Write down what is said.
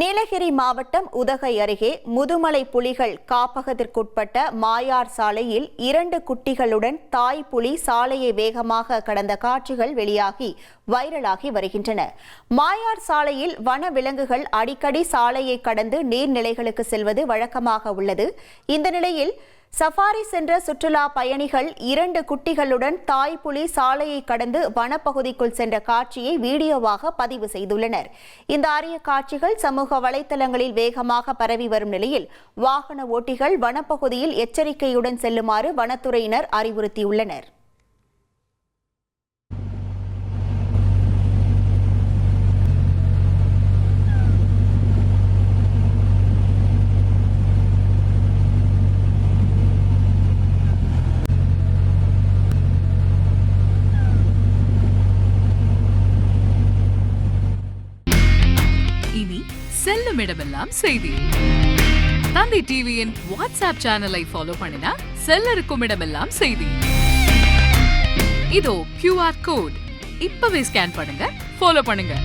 நீலகிரி மாவட்டம் உதகை அருகே முதுமலை புலிகள் காப்பகத்திற்குட்பட்ட மாயார் சாலையில் 2 குட்டிகளுடன் தாய் புலி சாலையை வேகமாக கடந்த காட்சிகள் வெளியாகி வைரலாகி வருகின்றன. மாயார் சாலையில் வன விலங்குகள் அடிக்கடி சாலையை கடந்து நீர்நிலைகளுக்கு செல்வது வழக்கமாக உள்ளது. இந்த நிலையில் சஃபாரி சென்ற சுற்றுலா பயணிகள் 2 குட்டிகளுடன் தாய் புலி சாலையை கடந்து வனப்பகுதிக்குள் சென்ற காட்சியை வீடியோவாக பதிவு செய்துள்ளனர். இந்த அரிய காட்சிகள் சமூக வலைதளங்களில் வேகமாக பரவி வரும் நிலையில் வாகன ஓட்டிகள் வனப்பகுதியில் எச்சரிக்கையுடன் செல்லுமாறு வனத்துறையினர் அறிவுறுத்தியுள்ளனர். இனி செல்லும் இடமெல்லாம் செய்தி. தந்தி டிவியின் வாட்ஸ்அப் சேனலை ஃபாலோ பண்ணினா செல்லருக்கும் இடமெல்லாம் செய்தி. இதோ QR கோட் இப்பவே ஸ்கேன் பண்ணுங்க, ஃபாலோ பண்ணுங்க.